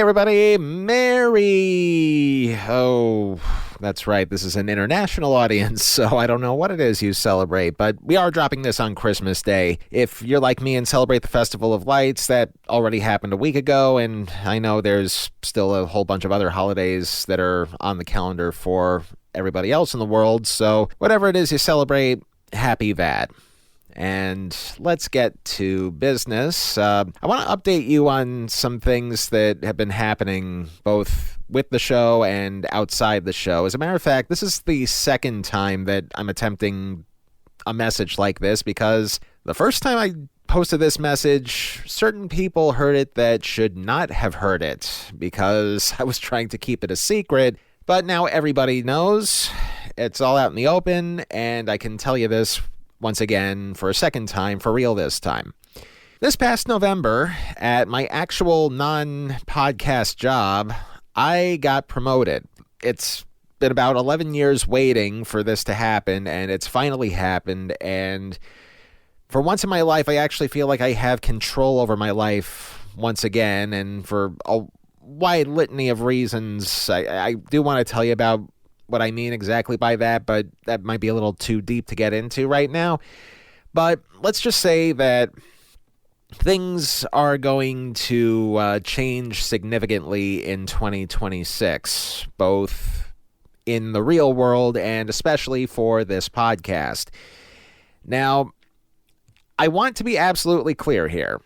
everybody. Oh, that's right. This is an international audience, so I don't know what it is you celebrate, but we are dropping this on Christmas Day. If you're like me and celebrate the Festival of Lights, that already happened a week ago, and I know there's still a whole bunch of other holidays that are on the calendar for everybody else in the world, so whatever it is you celebrate, happy that. And let's get to business. I want to update you on some things that have been happening both with the show and outside the show. As a matter of fact, this is the second time that I'm attempting a message like this, because the first time I posted this message, certain people heard it that should not have heard it because I was trying to keep it a secret. But now everybody knows. It's all out in the open, and I can tell you this once again, for a second time, for real this time. This past November, at my actual non-podcast job, I got promoted. It's been about 11 years waiting for this to happen, and it's finally happened, and for once in my life, I actually feel like I have control over my life once again, and for a wide litany of reasons, I do want to tell you about what I mean exactly by that, but that might be a little too deep to get into right now. But let's just say that things are going to change significantly in 2026, both in the real world and especially for this podcast. Now, I want to be absolutely clear here.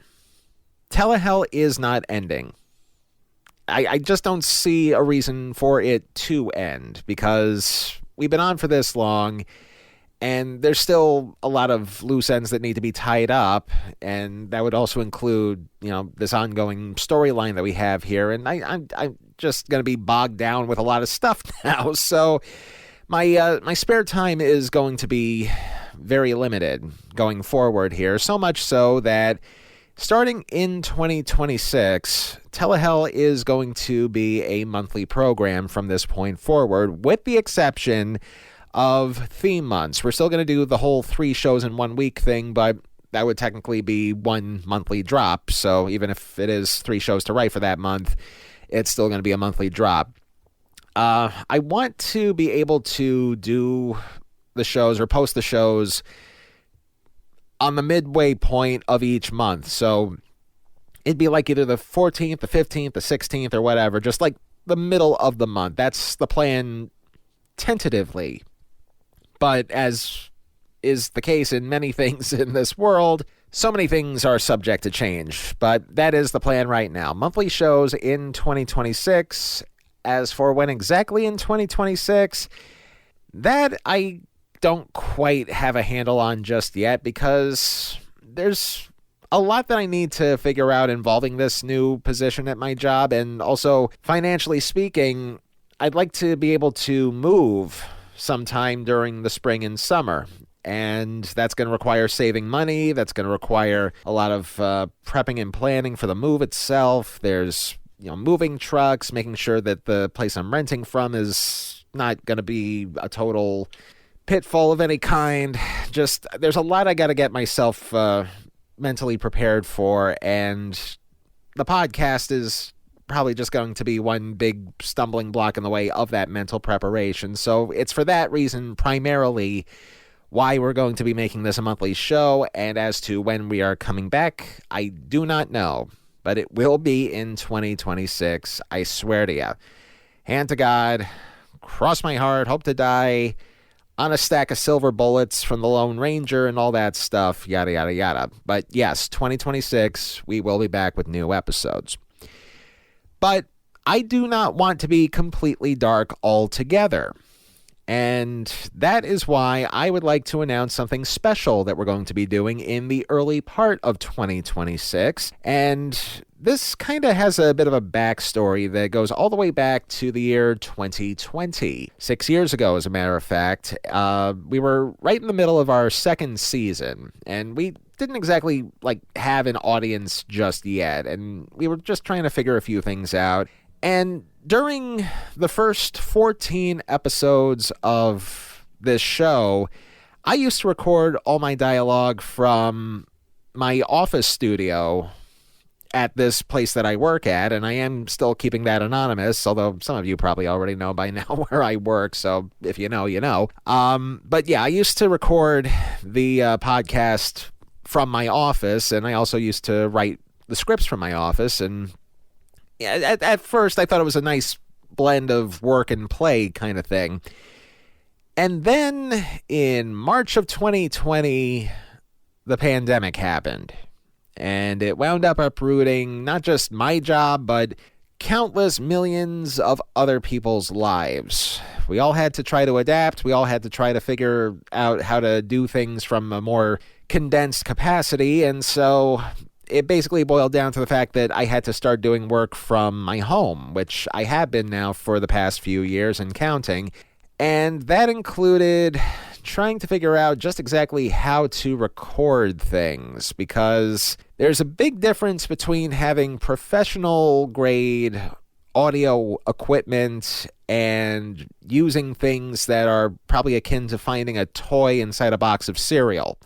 Telehell is not ending. I just don't see a reason for it to end, because we've been on for this long and there's still a lot of loose ends that need to be tied up, and that would also include, this ongoing storyline that we have here, and I'm just going to be bogged down with a lot of stuff now, so my spare time is going to be very limited going forward here, so much so that starting in 2026, Telehell is going to be a monthly program from this point forward, with the exception of theme months. We're still going to do the whole 3 shows in 1 week thing, but that would technically be 1 monthly drop. So even if it is 3 shows to write for that month, it's still going to be a monthly drop. I want to be able to do the shows or post the shows on the midway point of each month. So it'd be like either the 14th, the 15th, the 16th, or whatever, just like the middle of the month. That's the plan tentatively. But as is the case in many things in this world, so many things are subject to change. But that is the plan right now. Monthly shows in 2026. As for when exactly in 2026, that I don't quite have a handle on just yet, because there's a lot that I need to figure out involving this new position at my job, and also financially speaking, I'd like to be able to move sometime during the spring and summer, and that's going to require saving money. That's going to require a lot of prepping and planning for the move itself. There's moving trucks, making sure that the place I'm renting from is not going to be a total pitfall of any kind. Just, there's a lot I got to get myself mentally prepared for, and the podcast is probably just going to be one big stumbling block in the way of that mental preparation. So it's for that reason primarily why we're going to be making this a monthly show, and as to when we are coming back, I do not know, but it will be in 2026, I swear to you. Hand to God, cross my heart, hope to die on a stack of silver bullets from the Lone Ranger and all that stuff, yada, yada, yada. But yes, 2026, we will be back with new episodes. But I do not want to be completely dark altogether. And that is why I would like to announce something special that we're going to be doing in the early part of 2026. And this kind of has a bit of a backstory that goes all the way back to the year 2020. 6 years ago, as a matter of fact, we were right in the middle of our second season, and we didn't exactly have an audience just yet, and we were just trying to figure a few things out. And during the first 14 episodes of this show, I used to record all my dialogue from my office studio at this place that I work at, and I am still keeping that anonymous, although some of you probably already know by now where I work, so if you know, you know. But yeah, I used to record the podcast from my office, and I also used to write the scripts from my office, and yeah, at first I thought it was a nice blend of work and play kind of thing. And then in March of 2020, the pandemic happened. And it wound up uprooting not just my job, but countless millions of other people's lives. We all had to try to adapt. We all had to try to figure out how to do things from a more condensed capacity. And so it basically boiled down to the fact that I had to start doing work from my home, which I have been now for the past few years and counting. And that included trying to figure out just exactly how to record things, because there's a big difference between having professional grade audio equipment and using things that are probably akin to finding a toy inside a box of cereal.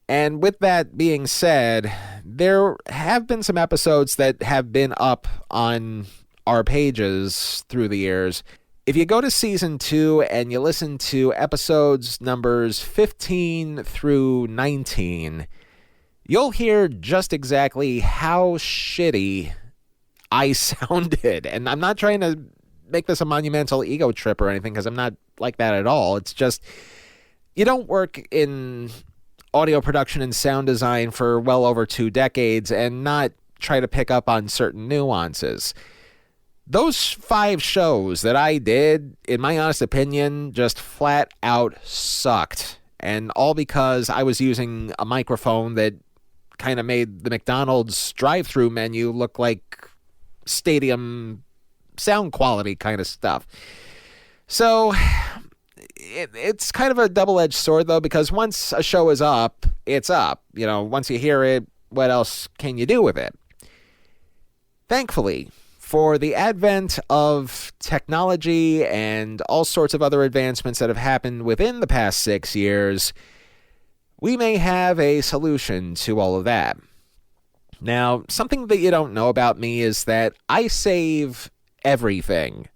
And with that being said, there have been some episodes that have been up on our pages through the years. If you go to Season 2 and you listen to episodes numbers 15 through 19, you'll hear just exactly how shitty I sounded. And I'm not trying to make this a monumental ego trip or anything, because I'm not like that at all. It's just, you don't work in audio production and sound design for well over 2 decades and not try to pick up on certain nuances. Those 5 shows that I did, in my honest opinion, just flat out sucked. And all because I was using a microphone that kind of made the McDonald's drive-thru menu look like stadium sound quality kind of stuff. So it's kind of a double-edged sword, though, because once a show is up, it's up. You know, once you hear it, what else can you do with it? Thankfully, for the advent of technology and all sorts of other advancements that have happened within the past 6 years, we may have a solution to all of that. Now, something that you don't know about me is that I save everything.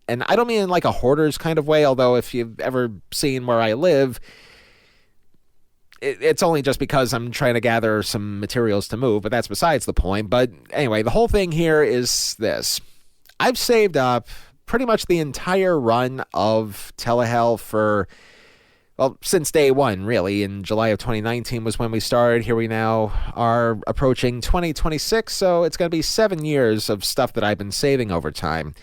And I don't mean in like a hoarder's kind of way, although if you've ever seen where I live, it's only just because I'm trying to gather some materials to move, but that's besides the point. But anyway, the whole thing here is this. I've saved up pretty much the entire run of Telehell for, well, since day one, really. In July of 2019 was when we started. Here we now are approaching 2026, so it's going to be 7 years of stuff that I've been saving over time.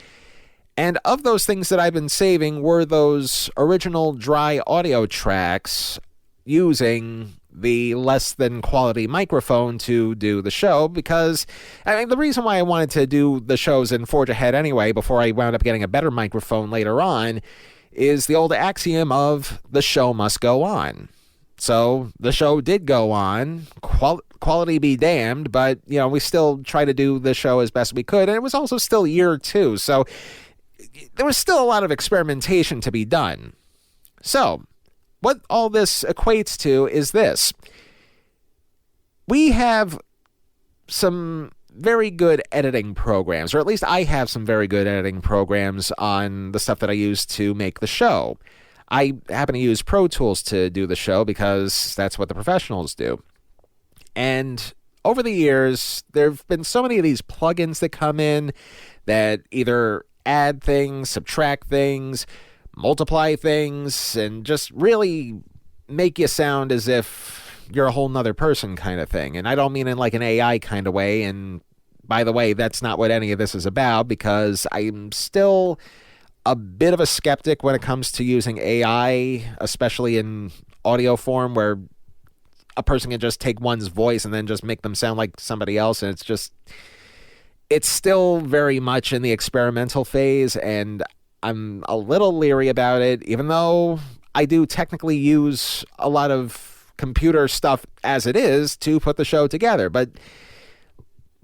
And of those things that I've been saving were those original dry audio tracks using the less than quality microphone to do the show, because I mean, the reason why I wanted to do the shows and forge ahead anyway before I wound up getting a better microphone later on is the old axiom of the show must go on. So the show did go on, quality be damned, but you know, we still try to do the show as best we could, and it was also still year 2, so there was still a lot of experimentation to be done. So what all this equates to is this. We have some very good editing programs, or at least I have some very good editing programs on the stuff that I use to make the show. I happen to use Pro Tools to do the show because that's what the professionals do. And over the years, there have been so many of these plugins that come in that either add things, subtract things, multiply things, and just really make you sound as if you're a whole nother person kind of thing. And I don't mean in like an AI kind of way. And by the way, that's not what any of this is about, because I'm still a bit of a skeptic when it comes to using AI, especially in audio form, where a person can just take one's voice and then just make them sound like somebody else. And it's still very much in the experimental phase, and I'm a little leery about it, even though I do technically use a lot of computer stuff as it is to put the show together. But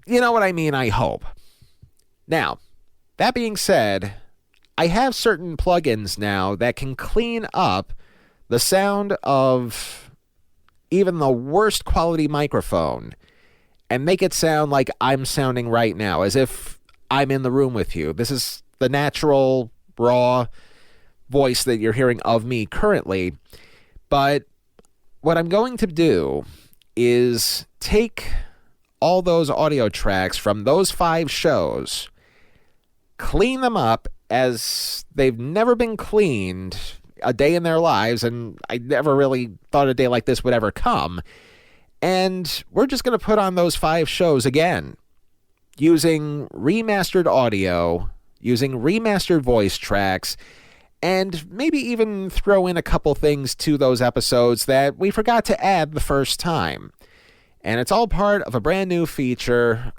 you know what I mean, I hope. Now, that being said, I have certain plugins now that can clean up the sound of even the worst quality microphone and make it sound like I'm sounding right now, as if I'm in the room with you. This is the natural, raw voice that you're hearing of me currently. But what I'm going to do is take all those audio tracks from those 5 shows, clean them up as they've never been cleaned a day in their lives, and I never really thought a day like this would ever come. And we're just going to put on those 5 shows again, using remastered audio, using remastered voice tracks, and maybe even throw in a couple things to those episodes that we forgot to add the first time. And it's all part of a brand new feature,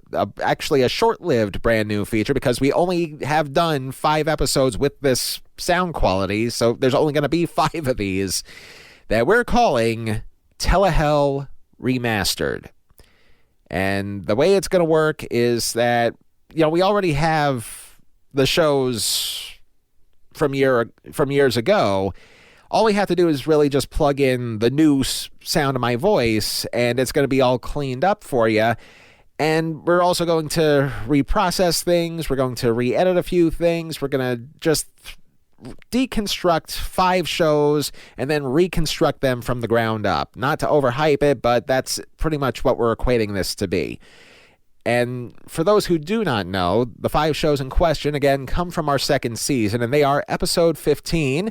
actually a short-lived brand new feature, because we only have done 5 episodes with this sound quality, so there's only going to be 5 of these that we're calling Telehell Remastered. And the way it's going to work is that, we already have the shows from years ago. All we have to do is really just plug in the new sound of my voice, and it's going to be all cleaned up for you. And we're also going to reprocess things. We're going to re-edit a few things. We're going to just deconstruct 5 shows and then reconstruct them from the ground up. Not to overhype it, but that's pretty much what we're equating this to be. And for those who do not know, the 5 shows in question, again, come from our second season, and they are episode 15,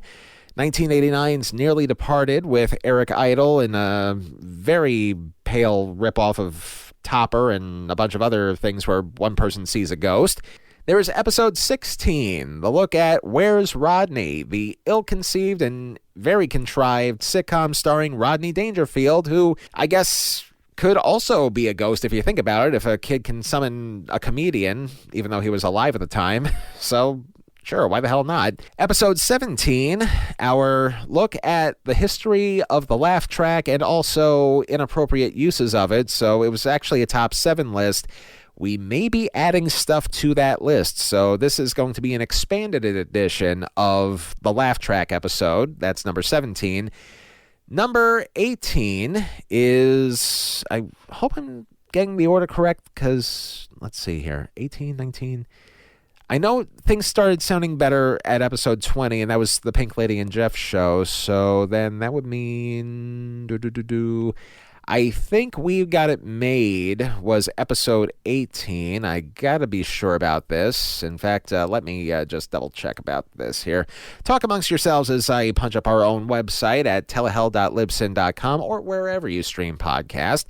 1989's Nearly Departed, with Eric Idle in a very pale ripoff of Topper and a bunch of other things where one person sees a ghost. There is episode 16, the look at Where's Rodney, the ill-conceived and very contrived sitcom starring Rodney Dangerfield, who I guess could also be a ghost if you think about it, if a kid can summon a comedian, even though he was alive at the time. So sure, why the hell not? Episode 17, our look at the history of the laugh track and also inappropriate uses of it. So it was actually a top 7 list. We may be adding stuff to that list. So this is going to be an expanded edition of the laugh track episode. That's number 17. Number 18 is, I hope I'm getting the order correct, because let's see here, 18, 19... I know things started sounding better at episode 20, and that was the Pink Lady and Jeff show, so then that would mean... I think We Got It Made was episode 18. I gotta be sure about this. In fact, let me just double-check about this here. Talk amongst yourselves as I punch up our own website at telehell.libsyn.com or wherever you stream podcast.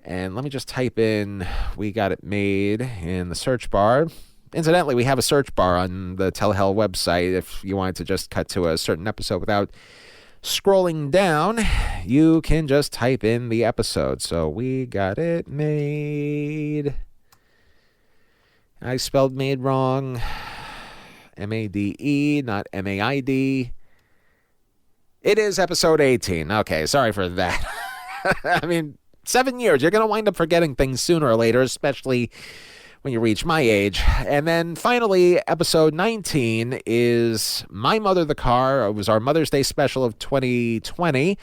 And let me just type in We Got It Made in the search bar. Incidentally, we have a search bar on the Telehell website. If you wanted to just cut to a certain episode without scrolling down, you can just type in the episode. So We Got It Made. I spelled made wrong. M-A-D-E, not M-A-I-D. It is episode 18. Okay, sorry for that. I mean, 7 years. You're going to wind up forgetting things sooner or later, especially when you reach my age. And then finally, episode 19 is My Mother the Car. It was our Mother's Day special of 2020.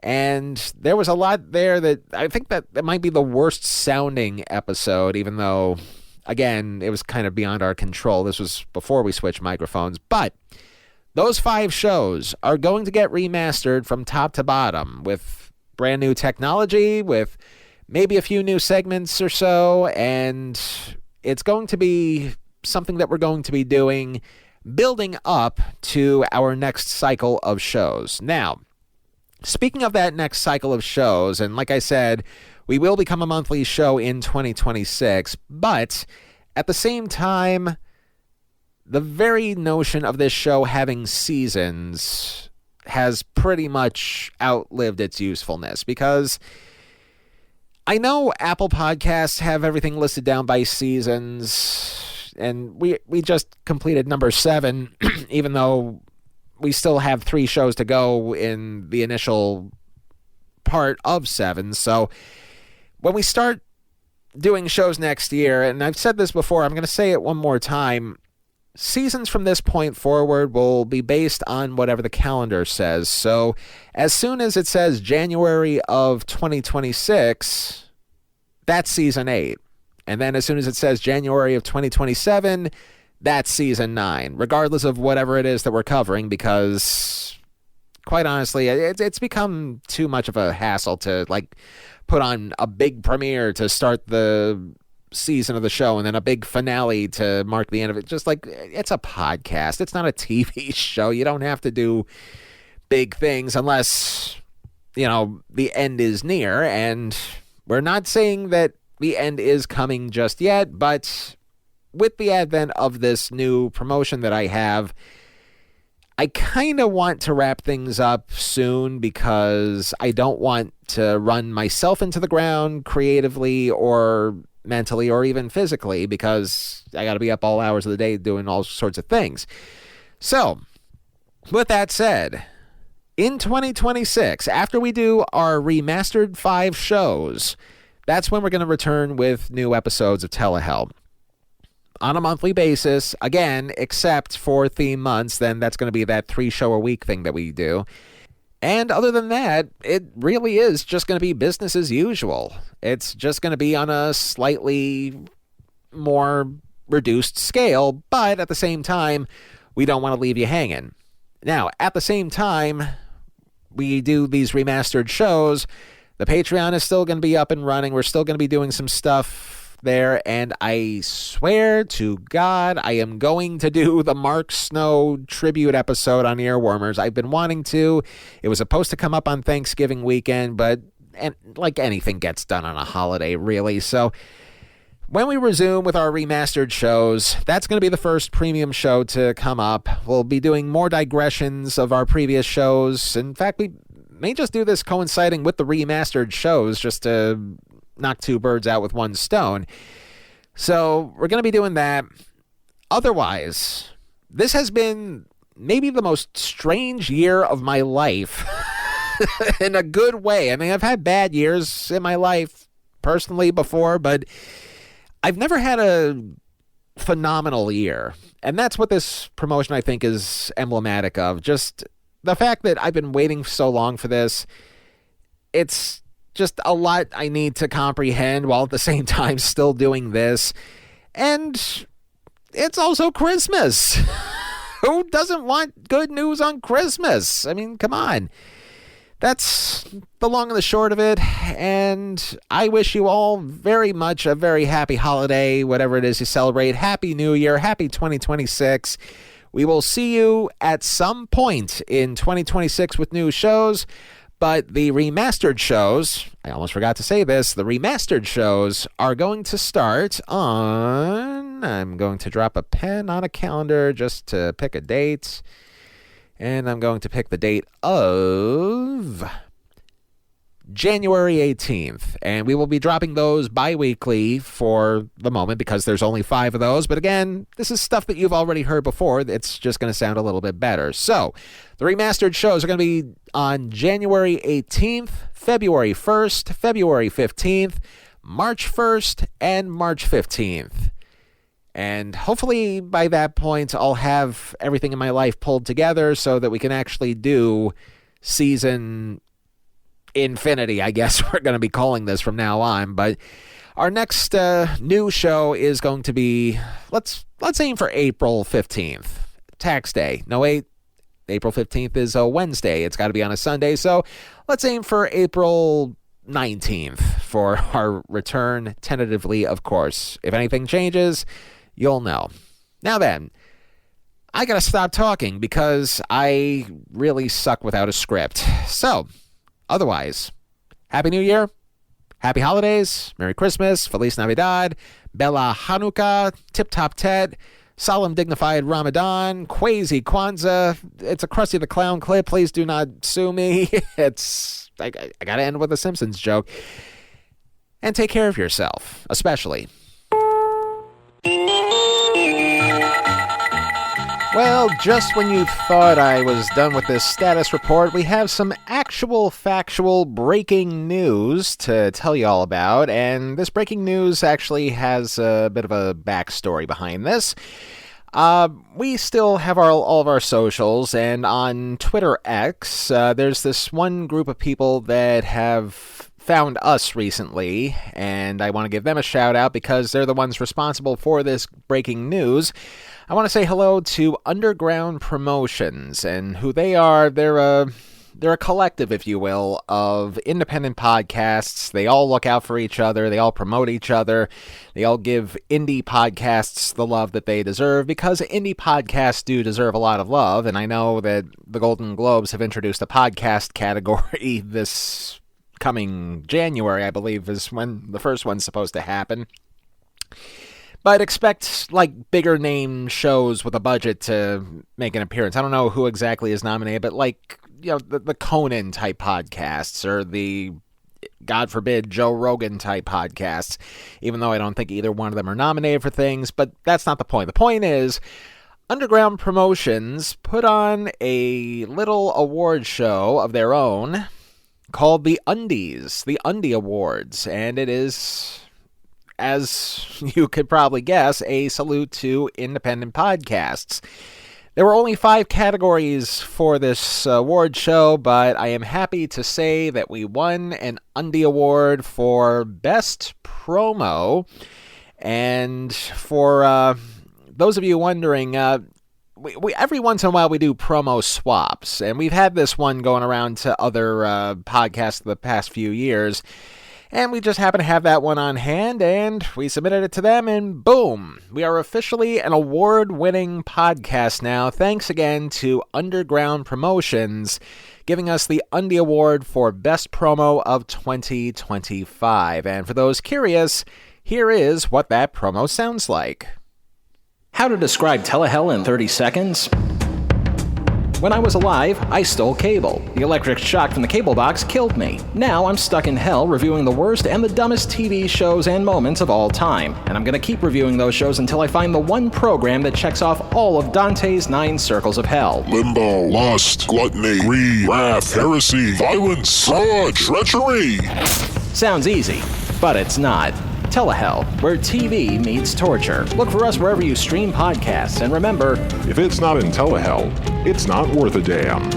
And there was a lot there that I think that might be the worst sounding episode, even though, again, it was kind of beyond our control. This was before we switched microphones. But those 5 shows are going to get remastered from top to bottom with brand new technology, with maybe a few new segments or so, and it's going to be something that we're going to be doing building up to our next cycle of shows. Now, speaking of that next cycle of shows, and like I said, we will become a monthly show in 2026, but at the same time, the very notion of this show having seasons has pretty much outlived its usefulness, because I know Apple Podcasts have everything listed down by seasons, and we just completed number 7, even though we still have 3 shows to go in the initial part of 7. So when we start doing shows next year, and I've said this before, I'm going to say it one more time, seasons from this point forward will be based on whatever the calendar says. So as soon as it says January of 2026, that's season 8. And then as soon as it says January of 2027, that's season 9, regardless of whatever it is that we're covering, because quite honestly, it's become too much of a hassle to like put on a big premiere to start the season of the show and then a big finale to mark the end of it. Just like, it's a podcast. It's not a TV show. You don't have to do big things unless, you know, the end is near. And we're not saying that the end is coming just yet, but with the advent of this new promotion that I have, I kind of want to wrap things up soon because I don't want to run myself into the ground creatively or mentally or even physically, because I got to be up all hours of the day doing all sorts of things. So, with that said, in 2026, after we do our remastered 5 shows, that's when we're going to return with new episodes of Telehell. On a monthly basis, again, except for theme months, then that's going to be that 3-show-a-week thing that we do. And other than that, it really is just going to be business as usual. It's just going to be on a slightly more reduced scale, but at the same time, we don't want to leave you hanging. Now, at the same time, we do these remastered shows. The Patreon is still going to be up and running. We're still going to be doing some stuff there, and I swear to God, I am going to do the Mark Snow tribute episode on Earwormers. I've been wanting to. It was supposed to come up on Thanksgiving weekend, but like anything gets done on a holiday, really. So when we resume with our remastered shows, that's going to be the first premium show to come up. We'll be doing more digressions of our previous shows. In fact, we may just do this coinciding with the remastered shows just to knock 2 birds out with 1 stone. So we're going to be doing that. Otherwise, this has been maybe the most strange year of my life in a good way. I mean, I've had bad years in my life personally before, but I've never had a phenomenal year. And that's what this promotion, I think, is emblematic of. Just the fact that I've been waiting so long for this. It's just a lot I need to comprehend while at the same time still doing this. And it's also Christmas. Who doesn't want good news on Christmas? I mean, come on. That's the long and the short of it. And I wish you all very much a very happy holiday, whatever it is you celebrate. Happy New Year. Happy 2026. We will see you at some point in 2026 with new shows. But the remastered shows, I almost forgot to say this, the remastered shows are going to start on, I'm going to drop a pen on a calendar just to pick a date, and I'm going to pick the date of January 18th, and we will be dropping those bi-weekly for the moment because there's only 5 of those. But again, this is stuff that you've already heard before. It's just going to sound a little bit better. So the remastered shows are going to be on January 18th, February 1st, February 15th, March 1st, and March 15th. And hopefully by that point, I'll have everything in my life pulled together so that we can actually do season Infinity, I guess we're going to be calling this from now on. But our next new show is going to be, let's aim for April 15th, tax day. No, wait, April 15th is a Wednesday. It's got to be on a Sunday. So let's aim for April 19th for our return, tentatively, of course. If anything changes, you'll know. Now then, I got to stop talking because I really suck without a script. So, otherwise, Happy New Year, Happy Holidays, Merry Christmas, Feliz Navidad, Bella Hanukkah, Tip Top Tet, Solemn Dignified Ramadan, Quasi Kwanzaa. It's a Krusty the Clown clip. Please do not sue me. I got to end with a Simpsons joke. And take care of yourself, especially. Well, just when you thought I was done with this status report, we have some actual factual breaking news to tell you all about, and this breaking news actually has a bit of a backstory behind this. We still have all of our socials, and on Twitter X, there's this one group of people that have found us recently, and I want to give them a shout out because they're the ones responsible for this breaking news. I want to say hello to Underground Promotions, and who they are. They're a collective, if you will, of independent podcasts. They all look out for each other. They all promote each other. They all give indie podcasts the love that they deserve, because indie podcasts do deserve a lot of love. And I know that the Golden Globes have introduced a podcast category this coming January, I believe, is when the first one's supposed to happen. But expect, like, bigger name shows with a budget to make an appearance. I don't know who exactly is nominated, but, like, you know, the Conan type podcasts, or the, God forbid, Joe Rogan type podcasts, even though I don't think either one of them are nominated for things. But that's not the point. The point is, Underground Promotions put on a little award show of their own called the Undies, the Undie Awards, and it is, as you could probably guess, a salute to independent podcasts. There were only 5 categories for this award show, but I am happy to say that we won an Undie Award for Best Promo. And for those of you wondering, we every once in a while we do promo swaps, and we've had this one going around to other podcasts the past few years. And we just happen to have that one on hand, and we submitted it to them, and boom! We are officially an award-winning podcast now. Thanks again to Underground Promotions, giving us the Undie Award for Best Promo of 2025. And for those curious, here is what that promo sounds like. How to describe Telehell in 30 seconds? When I was alive, I stole cable. The electric shock from the cable box killed me. Now I'm stuck in hell reviewing the worst and the dumbest TV shows and moments of all time. And I'm gonna keep reviewing those shows until I find the one program that checks off all of Dante's 9 circles of hell. Limbo, lust, gluttony, greed, wrath, heresy, violence, fraud, treachery. Sounds easy, but it's not. Telehell, where TV meets torture. Look for us wherever you stream podcasts, and remember, If it's not in Telehell, it's not worth a damn.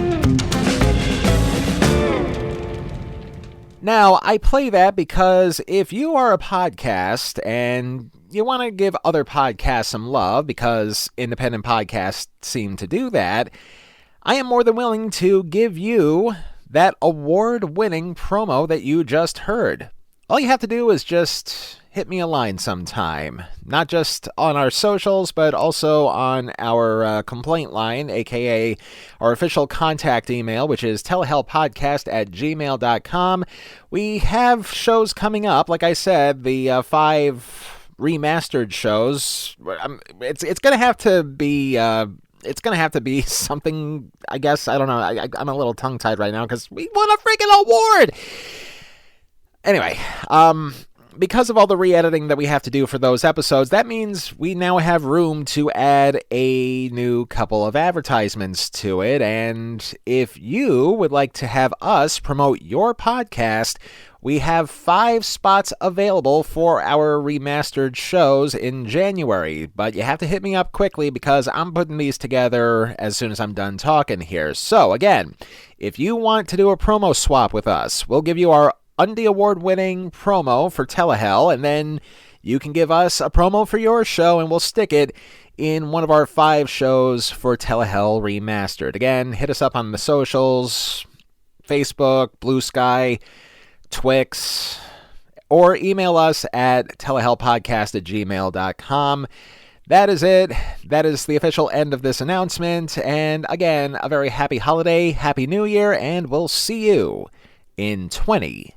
Now, I play that because if you are a podcast and you want to give other podcasts some love, because independent podcasts seem to do that, I am more than willing to give you that award-winning promo that you just heard. All you have to do is just hit me a line sometime, not just on our socials, but also on our complaint line, aka our official contact email, which is telehellpodcast@gmail.com. We have shows coming up. Like I said, the 5 remastered shows. It's gonna have to be. It's going to have to be something, I guess. I don't know. I'm a little tongue-tied right now because we won a freaking award. Anyway, because of all the re-editing that we have to do for those episodes, that means we now have room to add a new couple of advertisements to it. And if you would like to have us promote your podcast, we have 5 spots available for our remastered shows in January. But you have to hit me up quickly because I'm putting these together as soon as I'm done talking here. So again, if you want to do a promo swap with us, we'll give you our Undie Award-winning promo for Telehell, and then you can give us a promo for your show, and we'll stick it in one of our 5 shows for Telehell Remastered. Again, hit us up on the socials, Facebook, Blue Sky, Twix, or email us at telehellpodcast@gmail.com. That is it. That is the official end of this announcement, and again, a very happy holiday, happy new year, and we'll see you in 2026.